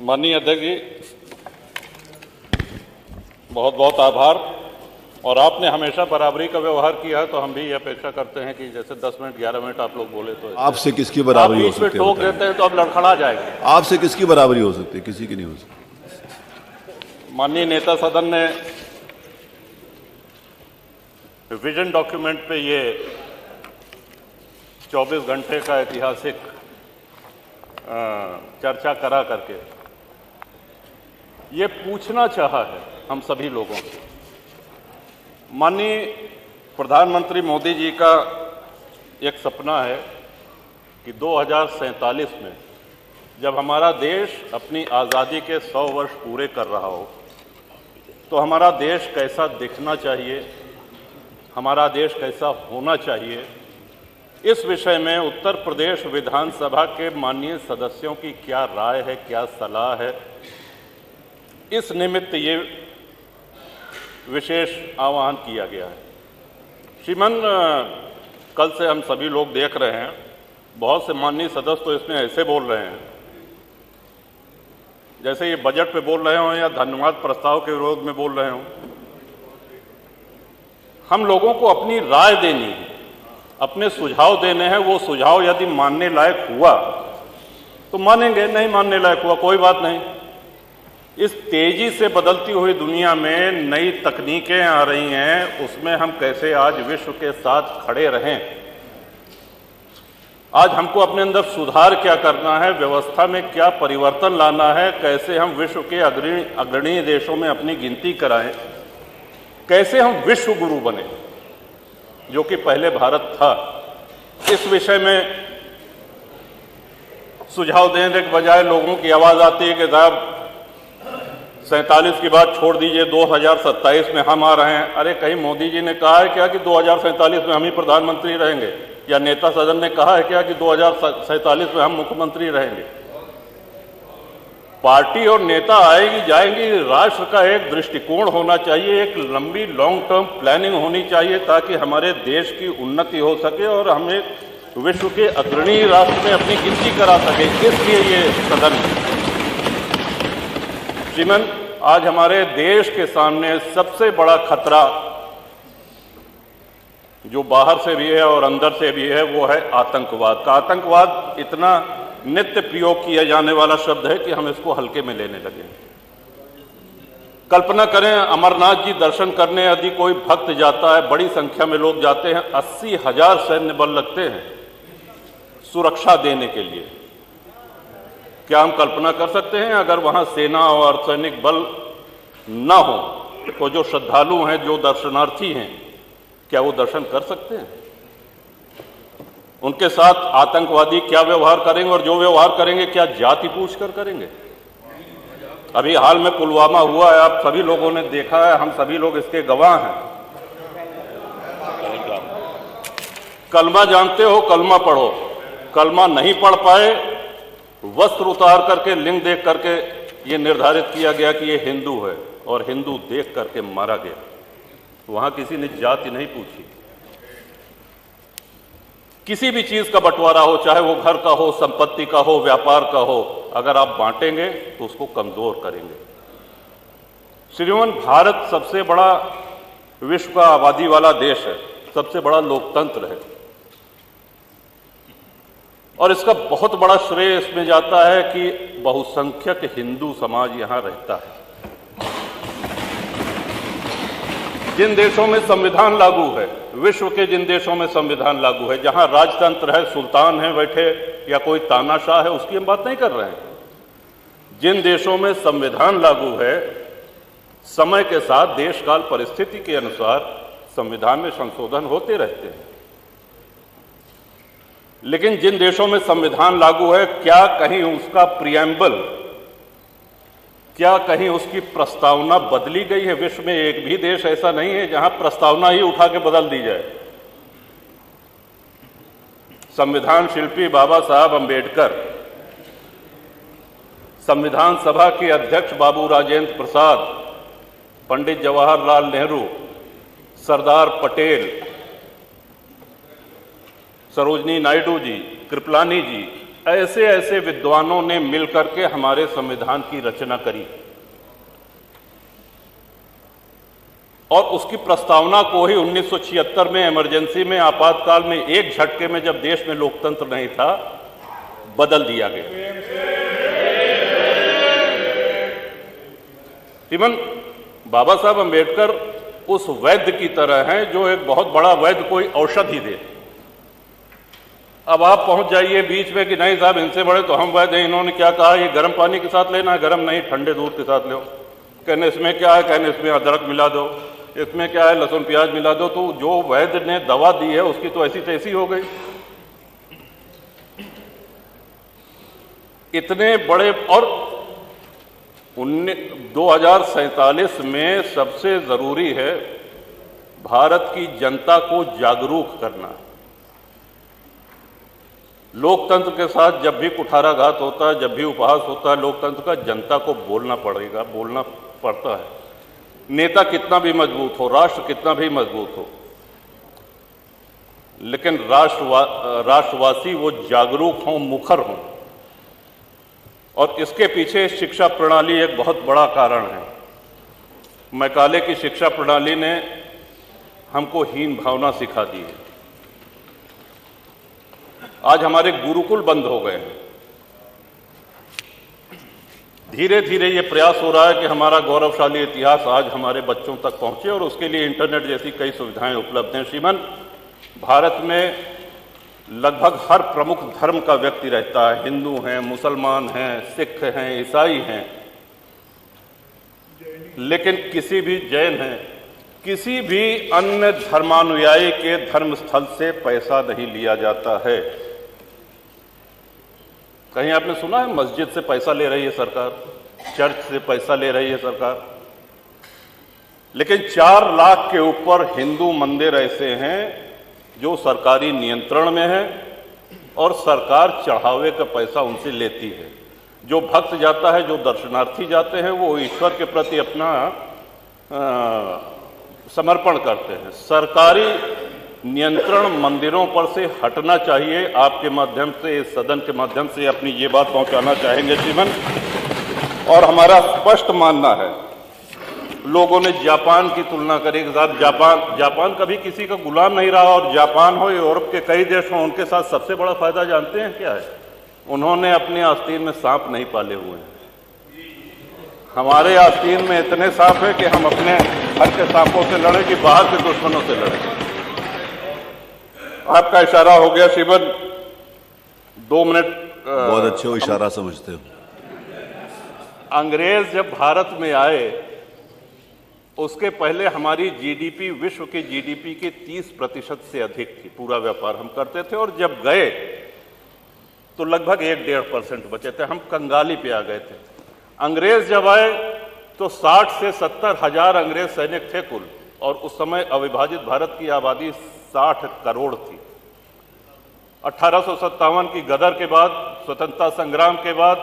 माननीय अध्यक्ष जी, बहुत बहुत आभार। और आपने हमेशा बराबरी का व्यवहार किया है, तो हम भी ये अपेक्षा करते हैं कि जैसे 10 मिनट 11 मिनट आप लोग बोले तो आपसे किसकी बराबरी हो सकती है? आप बीच में टोक देते हैं तो अब लड़खड़ा जाएंगे। आपसे किसकी बराबरी हो सकती है? किसी की नहीं हो सकती। माननीय नेता सदन ने विजन डॉक्यूमेंट पे ये 24 घंटे का ऐतिहासिक चर्चा करा करके ये पूछना चाहा है हम सभी लोगों से। माननीय प्रधानमंत्री मोदी जी का एक सपना है कि 2047 में जब हमारा देश अपनी आज़ादी के 100 वर्ष पूरे कर रहा हो तो हमारा देश कैसा दिखना चाहिए, हमारा देश कैसा होना चाहिए, इस विषय में उत्तर प्रदेश विधानसभा के माननीय सदस्यों की क्या राय है, क्या सलाह है। इस निमित्त ये विशेष आह्वान किया गया है। श्रीमान, कल से हम सभी लोग देख रहे हैं, बहुत से माननीय सदस्य तो इसमें ऐसे बोल रहे हैं जैसे ये बजट पे बोल रहे हों या धन्यवाद प्रस्ताव के विरोध में बोल रहे हों। हम लोगों को अपनी राय देनी है, अपने सुझाव देने हैं। वो सुझाव यदि मानने लायक हुआ तो मानेंगे, नहीं मानने लायक हुआ कोई बात नहीं। इस तेजी से बदलती हुई दुनिया में नई तकनीकें आ रही हैं, उसमें हम कैसे आज विश्व के साथ खड़े रहें। आज हमको अपने अंदर सुधार क्या करना है, व्यवस्था में क्या परिवर्तन लाना है, कैसे हम विश्व के अग्रणी देशों में अपनी गिनती कराएं, कैसे हम विश्व गुरु बने जो कि पहले भारत था। इस विषय में सुझाव देने के बजाय लोगों की आवाज आती है कि साहब 47 की बात छोड़ दीजिए, 2027 में हम आ रहे हैं। अरे कहीं मोदी जी ने कहा है क्या कि 2047 में हम ही प्रधानमंत्री रहेंगे, या नेता सदन ने कहा है क्या कि 2047 में हम मुख्यमंत्री रहेंगे? पार्टी और नेता आएगी जाएंगी, राष्ट्र का एक दृष्टिकोण होना चाहिए, एक लंबी लॉन्ग टर्म प्लानिंग होनी चाहिए ताकि हमारे देश की उन्नति हो सके और हमें विश्व के अग्रणी राष्ट्र में अपनी गिनती करा सके। इसलिए ये सदन श्रीमन, आज हमारे देश के सामने सबसे बड़ा खतरा जो बाहर से भी है और अंदर से भी है वो है आतंकवाद का। आतंकवाद इतना नित्य प्रयोग किया जाने वाला शब्द है कि हम इसको हल्के में लेने लगे। कल्पना करें, अमरनाथ जी दर्शन करने यदि कोई भक्त जाता है, बड़ी संख्या में लोग जाते हैं, 80,000 सैन्य बल लगते हैं सुरक्षा देने के लिए। क्या हम कल्पना कर सकते हैं अगर वहां सेना और सैनिक बल न हो तो जो श्रद्धालु हैं, जो दर्शनार्थी हैं, क्या वो दर्शन कर सकते हैं? उनके साथ आतंकवादी क्या व्यवहार करेंगे, और जो व्यवहार करेंगे क्या जाति पूछकर करेंगे? अभी हाल में पुलवामा हुआ है, आप सभी लोगों ने देखा है, हम सभी लोग इसके गवाह हैं। कलमा जानते हो, कलमा पढ़ो। कलमा नहीं पढ़ पाए, वस्त्र उतार करके, लिंग देख करके ये निर्धारित किया गया कि ये हिंदू है, और हिंदू देख करके मारा गया। वहां किसी ने जाति नहीं पूछी। किसी भी चीज का बंटवारा हो, चाहे वो घर का हो, संपत्ति का हो, व्यापार का हो, अगर आप बांटेंगे तो उसको कमजोर करेंगे। श्रीमान, भारत सबसे बड़ा विश्व का आबादी वाला देश है, सबसे बड़ा लोकतंत्र है, और इसका बहुत बड़ा श्रेय इसमें जाता है कि बहुसंख्यक हिंदू समाज यहां रहता है। जिन देशों में संविधान लागू है, विश्व के जिन देशों में संविधान लागू है, जहां राजतंत्र है, सुल्तान है बैठे या कोई तानाशाह है, उसकी हम बात नहीं कर रहे हैं। जिन देशों में संविधान लागू है, समय के साथ देश काल परिस्थिति के अनुसार संविधान में संशोधन होते रहते हैं। लेकिन जिन देशों में संविधान लागू है, क्या कहीं उसका प्रिएम्बल, क्या कहीं उसकी प्रस्तावना बदली गई है? विश्व में एक भी देश ऐसा नहीं है जहां प्रस्तावना ही उठा के बदल दी जाए। संविधान शिल्पी बाबा साहब अंबेडकर, संविधान सभा के अध्यक्ष बाबू राजेंद्र प्रसाद, पंडित जवाहरलाल नेहरू, सरदार पटेल, सरोजनी नायडू जी, कृपलानी जी, ऐसे ऐसे विद्वानों ने मिलकर के हमारे संविधान की रचना करी और उसकी प्रस्तावना को ही 1976 में इमरजेंसी में, आपातकाल में, एक झटके में, जब देश में लोकतंत्र नहीं था, बदल दिया गया। श्रीमान बाबा साहब अंबेडकर उस वैद्य की तरह हैं जो एक बहुत बड़ा वैद्य कोई औषधि दे। अब आप पहुंच जाइए बीच में कि नहीं साहब इनसे बड़े तो हम वैद्य हैं, इन्होंने क्या कहा, ये गर्म पानी के साथ लेना है, गर्म नहीं ठंडे दूध के साथ लो। कहने इसमें क्या है, कहने इसमें अदरक मिला दो, इसमें क्या है, लहसुन प्याज मिला दो। तो जो वैद्य ने दवा दी है उसकी तो ऐसी तैसी हो गई। इतने बड़े, और 2047 में सबसे जरूरी है भारत की जनता को जागरूक करना। लोकतंत्र के साथ जब भी कुठाराघात होता है, जब भी उपहास होता है लोकतंत्र का, जनता को बोलना पड़ेगा, बोलना पड़ता है। नेता कितना भी मजबूत हो, राष्ट्र कितना भी मजबूत हो, लेकिन राष्ट्रवासी वो जागरूक हों, मुखर हों। और इसके पीछे शिक्षा प्रणाली एक बहुत बड़ा कारण है। मैकाले की शिक्षा प्रणाली ने हमको हीन भावना सिखा दी है। आज हमारे गुरुकुल बंद हो गए हैं। धीरे धीरे ये प्रयास हो रहा है कि हमारा गौरवशाली इतिहास आज हमारे बच्चों तक पहुंचे और उसके लिए इंटरनेट जैसी कई सुविधाएं उपलब्ध हैं। श्रीमान, भारत में लगभग हर प्रमुख धर्म का व्यक्ति रहता है। हिंदू हैं, मुसलमान हैं, सिख हैं, ईसाई हैं, लेकिन किसी भी जैन हैं, किसी भी अन्य धर्मानुयायी के धर्मस्थल से पैसा नहीं लिया जाता है। कहीं आपने सुना है मस्जिद से पैसा ले रही है सरकार, चर्च से पैसा ले रही है सरकार? लेकिन 4 लाख के ऊपर हिंदू मंदिर ऐसे हैं जो सरकारी नियंत्रण में है और सरकार चढ़ावे का पैसा उनसे लेती है। जो भक्त जाता है, जो दर्शनार्थी जाते हैं, वो ईश्वर के प्रति अपना समर्पण करते हैं। सरकारी नियंत्रण मंदिरों पर से हटना चाहिए। आपके माध्यम से, इस सदन के माध्यम से अपनी ये बात पहुंचाना चाहेंगे श्रीमान। और हमारा स्पष्ट मानना है, लोगों ने जापान की तुलना करी कि साहब जापान कभी किसी का गुलाम नहीं रहा, और जापान हो, यूरोप के कई देश हों, उनके साथ सबसे बड़ा फायदा जानते हैं क्या है? उन्होंने अपने आस्तीन में सांप नहीं पाले हुए हैं। हमारे आस्तीन में इतने सांप है कि हम अपने घर के सांपों से लड़े कि बाहर के दुश्मनों से लड़े। आपका इशारा हो गया श्रीमान, 2 मिनट। बहुत अच्छे हो, इशारा समझते हो। अंग्रेज जब भारत में आए, उसके पहले हमारी जीडीपी विश्व की जीडीपी के 30% से अधिक थी। पूरा व्यापार हम करते थे, और जब गए तो लगभग 1-1.5% बचे थे। हम कंगाली पे आ गए थे। अंग्रेज जब आए तो 60 से 70 हजार अंग्रेज सैनिक थे कुल, और उस समय अविभाजित भारत की आबादी 60 करोड़ थी। 1857 की गदर के बाद, स्वतंत्रता संग्राम के बाद,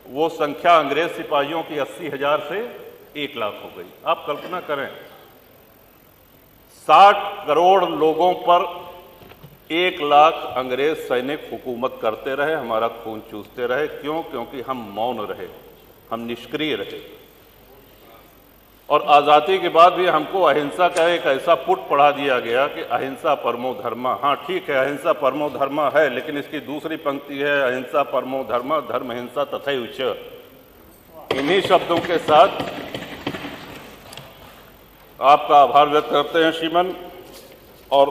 वो संख्या अंग्रेज सिपाहियों की 80,000 से 1 लाख हो गई। आप कल्पना करें, 60 करोड़ लोगों पर 1 लाख अंग्रेज सैनिक हुकूमत करते रहे, हमारा खून चूसते रहे। क्यों? क्योंकि हम मौन रहे, हम निष्क्रिय रहे। और आज़ादी के बाद भी हमको अहिंसा का एक ऐसा पुट पढ़ा दिया गया कि अहिंसा परमो धर्मा। हाँ ठीक है, अहिंसा परमो धर्मा है, लेकिन इसकी दूसरी पंक्ति है अहिंसा परमो धर्मा धर्म हिंसा तथैव च। इन्हीं शब्दों के साथ आपका आभार व्यक्त करते हैं श्रीमान। और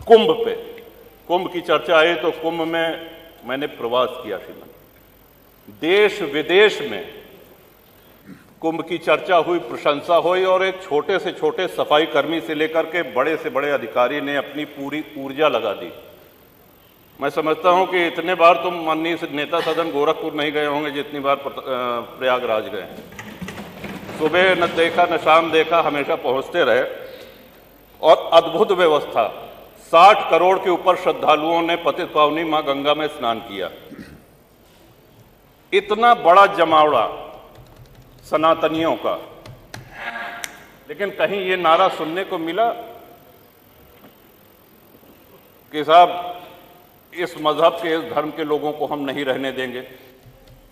कुंभ की चर्चा आई तो कुंभ में मैंने प्रवास किया श्रीमान। देश विदेश में कुंभ की चर्चा हुई, प्रशंसा हुई, और एक छोटे से छोटे सफाई कर्मी से लेकर के बड़े से बड़े अधिकारी ने अपनी पूरी ऊर्जा लगा दी। मैं समझता हूं कि इतने बार तो माननीय नेता सदन गोरखपुर नहीं गए होंगे जितनी बार प्रयागराज गए हैं। सुबह न देखा न शाम देखा, हमेशा पहुंचते रहे। और अद्भुत व्यवस्था, 60 करोड़ के ऊपर श्रद्धालुओं ने पतित पावनी मां गंगा में स्नान किया। इतना बड़ा जमावड़ा सनातनियों का, लेकिन कहीं ये नारा सुनने को मिला कि साहब इस मजहब के, इस धर्म के लोगों को हम नहीं रहने देंगे।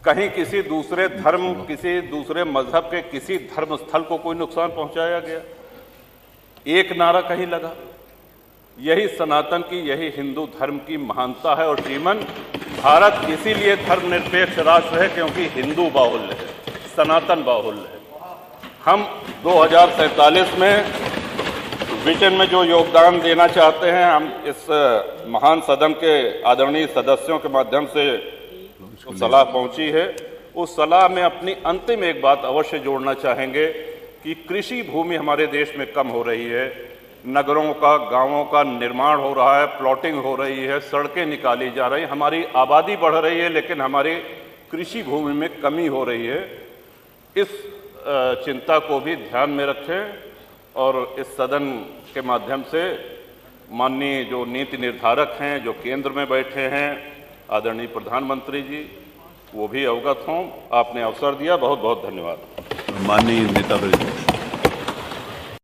कहीं किसी दूसरे धर्म, किसी दूसरे मजहब के किसी धर्म स्थल को कोई नुकसान पहुंचाया गया? एक नारा कहीं लगा? यही सनातन की, यही हिंदू धर्म की महानता है। और जीवन, भारत इसीलिए धर्मनिरपेक्ष राष्ट्र है क्योंकि हिंदू बाहुल्य है, सनातन बाहुल्य है। हम 2047 में विजन में जो योगदान देना चाहते हैं, हम इस महान सदन के आदरणीय सदस्यों के माध्यम से सलाह पहुंची है, उस सलाह में अपनी अंतिम एक बात अवश्य जोड़ना चाहेंगे कि कृषि भूमि हमारे देश में कम हो रही है, नगरों का, गांवों का निर्माण हो रहा है, प्लॉटिंग हो रही है, सड़कें निकाली जा रही हैं, हमारी आबादी बढ़ रही है, लेकिन हमारी कृषि भूमि में कमी हो रही है। इस चिंता को भी ध्यान में रखें और इस सदन के माध्यम से माननीय जो नीति निर्धारक हैं, जो केंद्र में बैठे हैं, आदरणीय प्रधानमंत्री जी, वो भी अवगत हों। आपने अवसर दिया, बहुत बहुत धन्यवाद। माननीय नेता